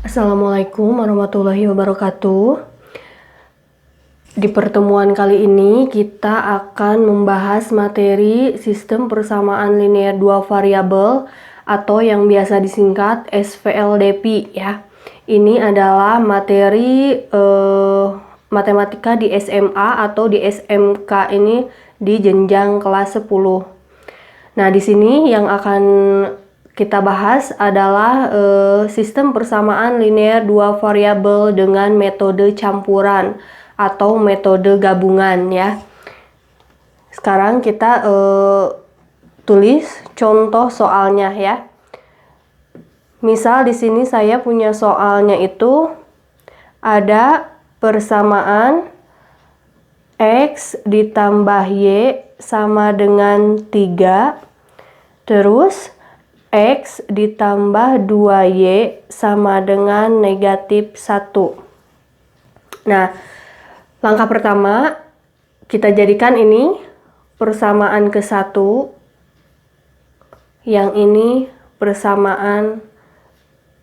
Assalamualaikum warahmatullahi wabarakatuh. Di pertemuan kali ini kita akan membahas materi sistem persamaan linear dua variabel atau yang biasa disingkat SVLDP ya. Ini adalah materi matematika di SMA atau di SMK ini di jenjang kelas 10. Nah, di sini yang akan kita bahas adalah sistem persamaan linear dua variabel dengan metode campuran atau metode gabungan ya. Sekarang kita tulis contoh soalnya ya. Misal di sini saya punya soalnya itu ada persamaan X ditambah Y sama dengan 3. Terus X ditambah 2Y sama dengan negatif 1. Nah, langkah pertama kita jadikan ini persamaan ke-1. Yang ini persamaan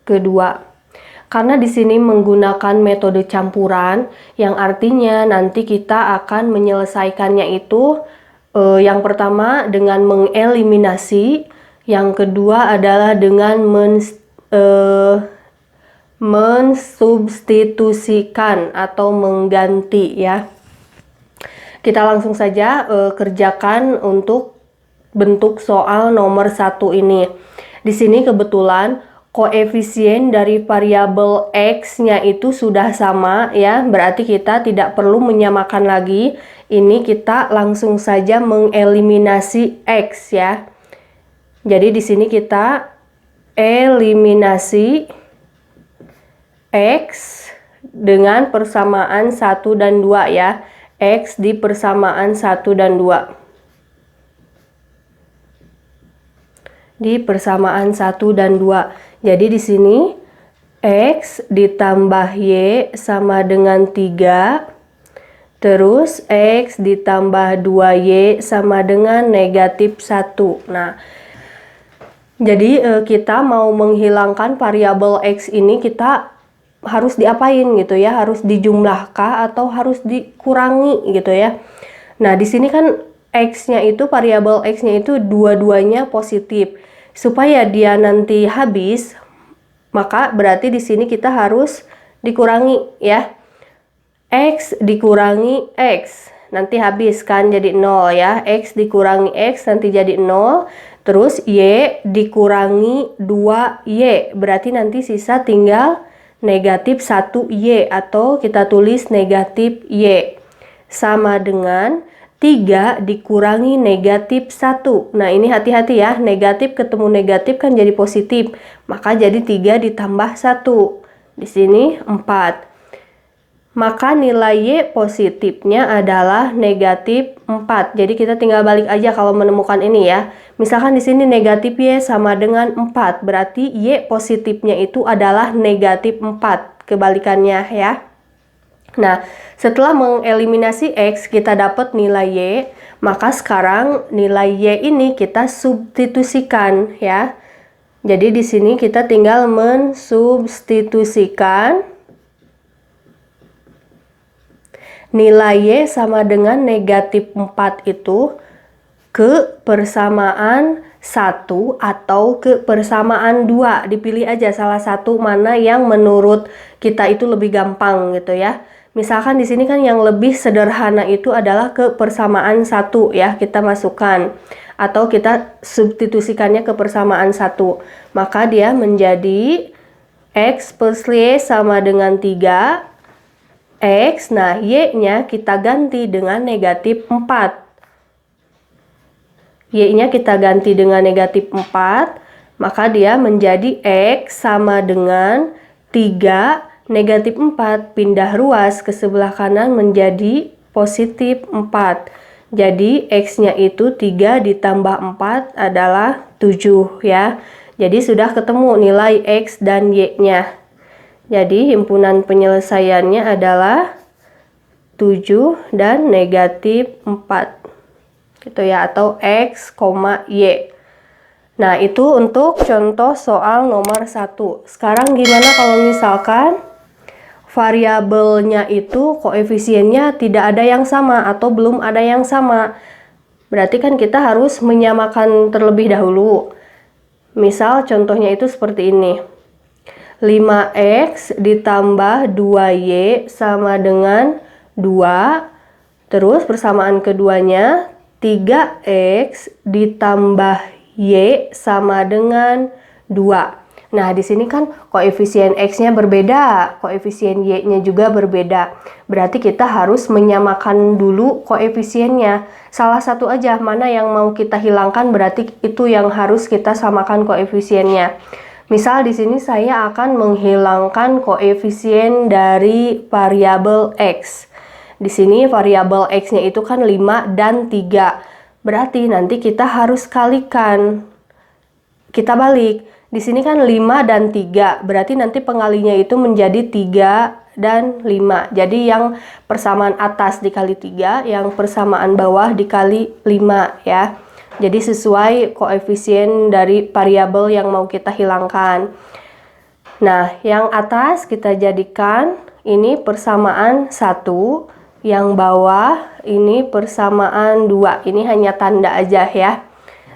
kedua. Karena di sini menggunakan metode campuran, yang artinya nanti kita akan menyelesaikannya itu yang pertama dengan mengeliminasi, yang kedua adalah dengan mensubstitusikan atau mengganti ya. Kita langsung saja kerjakan untuk bentuk soal nomor 1 ini. Di sini kebetulan koefisien dari variabel X-nya itu sudah sama ya, berarti kita tidak perlu menyamakan lagi. Ini kita langsung saja mengeliminasi X ya. Jadi di sini kita eliminasi X dengan persamaan 1 dan 2 ya. X di persamaan 1 dan 2. Di persamaan 1 dan 2. Jadi di sini X ditambah Y sama dengan 3. Terus X ditambah 2Y sama dengan negatif 1. Nah, jadi kita mau menghilangkan variabel X ini, kita harus diapain gitu ya? Harus dijumlahkah atau harus dikurangi gitu ya? Nah, di sini kan X-nya itu, variabel X-nya itu dua-duanya positif. Supaya dia nanti habis, maka berarti di sini kita harus dikurangi ya. X dikurangi X, nanti habis kan jadi 0 ya. X dikurangi X nanti jadi 0. Terus Y dikurangi 2Y, berarti nanti sisa tinggal negatif 1Y atau kita tulis negatif Y. Sama dengan 3 dikurangi negatif 1. Nah, ini hati-hati ya, negatif ketemu negatif kan jadi positif. Maka jadi 3 ditambah 1. Di sini 4. Maka nilai Y positifnya adalah negatif 4. Jadi kita tinggal balik aja kalau menemukan ini ya. Misalkan di sini negatif Y sama dengan 4. Berarti Y positifnya itu adalah negatif 4. Kebalikannya ya. Nah, setelah mengeliminasi X kita dapat nilai Y. Maka sekarang nilai Y ini kita substitusikan ya. Jadi di sini kita tinggal mensubstitusikan nilai Y sama dengan negatif 4 itu ke persamaan 1 atau ke persamaan 2. Dipilih aja salah satu mana yang menurut kita itu lebih gampang gitu ya. Misalkan di sini kan yang lebih sederhana itu adalah ke persamaan 1 ya, kita masukkan. Atau kita substitusikannya ke persamaan 1. Maka dia menjadi X plus Y sama dengan 3. X, nah Y-nya kita ganti dengan negatif 4. Y-nya kita ganti dengan negatif 4, maka dia menjadi X sama dengan 3 negatif 4. Pindah ruas ke sebelah kanan menjadi positif 4. Jadi X-nya itu 3 ditambah 4 adalah 7 ya. Jadi sudah ketemu nilai X dan Y-nya. Jadi himpunan penyelesaiannya adalah 7 dan negatif 4 gitu ya, atau X, Y. Nah, itu untuk contoh soal nomor 1. Sekarang gimana kalau misalkan variabelnya itu koefisiennya tidak ada yang sama atau belum ada yang sama? Berarti kan kita harus menyamakan terlebih dahulu. Misal contohnya itu seperti ini. 5x ditambah 2y sama dengan 2. Terus persamaan keduanya 3x ditambah y sama dengan 2. Nah, di sini kan koefisien x-nya berbeda, koefisien y-nya juga berbeda. Berarti kita harus menyamakan dulu koefisiennya. Salah satu aja, mana yang mau kita hilangkan berarti itu yang harus kita samakan koefisiennya. Misal di sini saya akan menghilangkan koefisien dari variabel x. Di sini variabel x-nya itu kan 5 dan 3. Berarti nanti kita harus kalikan. Kita balik. Di sini kan 5 dan 3. Berarti nanti pengalinya itu menjadi 3 dan 5. Jadi yang persamaan atas dikali 3, yang persamaan bawah dikali 5 ya. Jadi sesuai koefisien dari variabel yang mau kita hilangkan. Nah, yang atas kita jadikan ini persamaan 1. Yang bawah ini persamaan 2. Ini hanya tanda aja ya.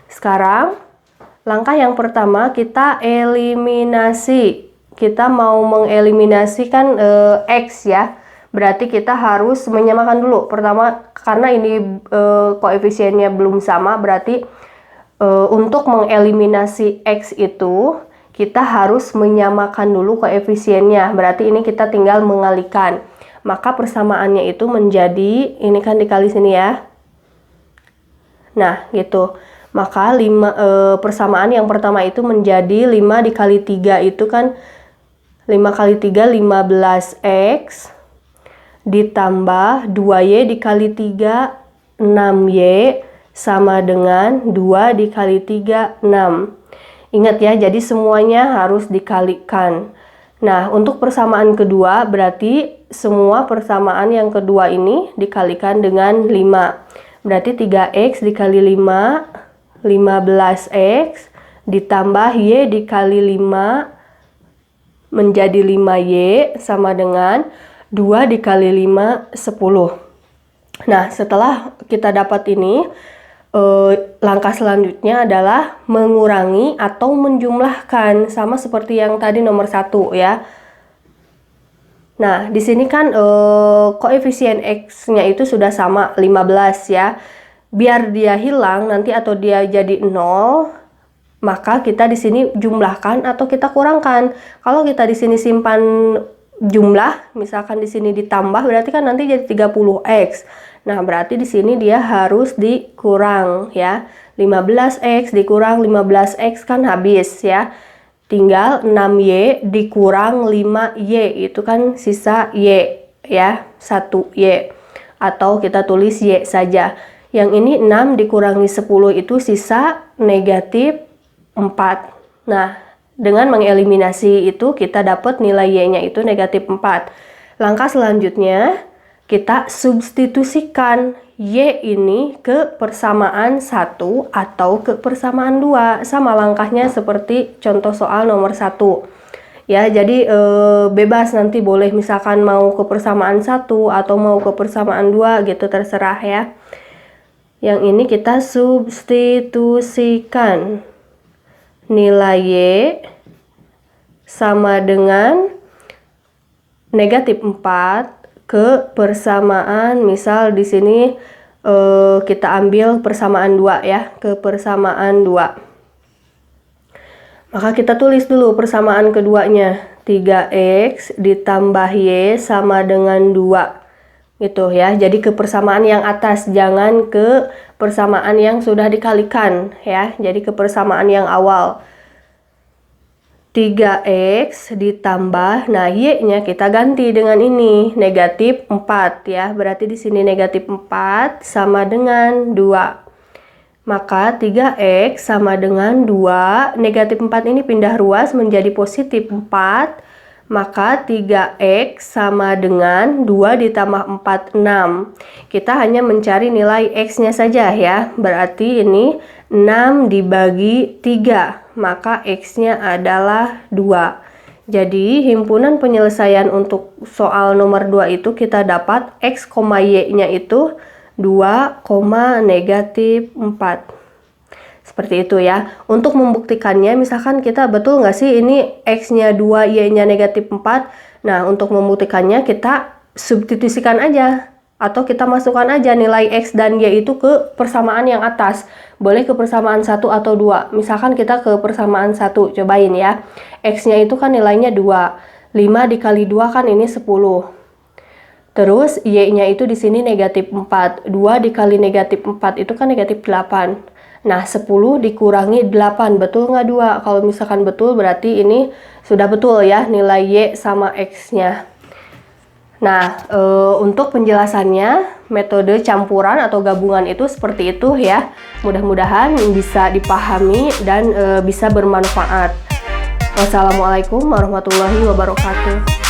Sekarang langkah yang pertama kita eliminasi. Kita mau mengeliminasikan x ya. Berarti kita harus menyamakan dulu. Pertama karena ini koefisiennya belum sama, berarti untuk mengeliminasi x itu kita harus menyamakan dulu koefisiennya. Berarti ini kita tinggal mengalikan. Maka persamaannya itu menjadi, ini kan dikali sini ya. Nah, gitu. Maka persamaan yang pertama itu menjadi 5 dikali 3 itu kan 5 kali 3 15x ditambah 2y dikali 3 6y sama dengan 2 dikali 3 6. Ingat ya, jadi semuanya harus dikalikan. Nah, untuk persamaan kedua berarti semua persamaan yang kedua ini dikalikan dengan 5. Berarti 3x dikali 5, 15x ditambah y dikali 5 menjadi 5y sama dengan 2 dikali 5, 10. Nah, setelah kita dapat ini, langkah selanjutnya adalah mengurangi atau menjumlahkan, sama seperti yang tadi nomor 1 ya. Nah, di sini kan koefisien x-nya itu sudah sama 15 ya. Biar dia hilang nanti atau dia jadi 0, maka kita di sini jumlahkan atau kita kurangkan. Kalau kita di sini simpan jumlah, misalkan di sini ditambah, berarti kan nanti jadi 30x. Nah, berarti di sini dia harus dikurang ya. 15x dikurang 15x kan habis ya. Tinggal 6y dikurang 5y, itu kan sisa y ya, 1y. Atau kita tulis y saja. Yang ini 6 dikurangi 10 itu sisa negatif 4. Nah, dengan mengeliminasi itu kita dapat nilai y-nya itu negatif 4. Langkah selanjutnya kita substitusikan y ini ke persamaan 1 atau ke persamaan 2. Sama langkahnya seperti contoh soal nomor 1. Ya, jadi bebas nanti boleh misalkan mau ke persamaan 1 atau mau ke persamaan 2 gitu, terserah ya. Yang ini kita substitusikan. Nilai y sama dengan negatif 4 ke persamaan, misal di sini kita ambil persamaan 2 ya, ke persamaan 2. Maka kita tulis dulu persamaan keduanya. 3x ditambah y sama dengan 2. Gitu ya. Jadi ke persamaan yang atas, jangan ke persamaan yang sudah dikalikan ya. Jadi ke persamaan yang awal. 3x ditambah, nah y-nya kita ganti dengan ini, negatif 4 ya. Berarti di sini negatif 4 sama dengan 2. Maka 3x sama dengan 2, negatif 4 ini pindah ruas menjadi positif 4. Maka 3x sama dengan 2 ditambah 4, 6. Kita hanya mencari nilai x-nya saja ya. Berarti ini 6 dibagi 3, maka X-nya adalah 2. Jadi, himpunan penyelesaian untuk soal nomor 2 itu kita dapat X, Y-nya itu 2, negatif 4. Seperti itu ya. Untuk membuktikannya, misalkan kita betul nggak sih ini X-nya 2, Y-nya negatif 4. Nah, untuk membuktikannya kita substitusikan aja. Atau kita masukkan aja nilai X dan Y itu ke persamaan yang atas. Boleh ke persamaan 1 atau 2. Misalkan kita ke persamaan 1, cobain ya. X-nya itu kan nilainya 2. 5 dikali 2 kan ini 10. Terus Y-nya itu di sini negatif 4. 2 dikali negatif 4 itu kan negatif 8. Nah, 10 dikurangi 8. Betul nggak 2? Kalau misalkan betul berarti ini sudah betul ya nilai Y sama X-nya. Nah, untuk penjelasannya, metode campuran atau gabungan itu seperti itu ya. Mudah-mudahan bisa dipahami dan bisa bermanfaat. Wassalamualaikum warahmatullahi wabarakatuh.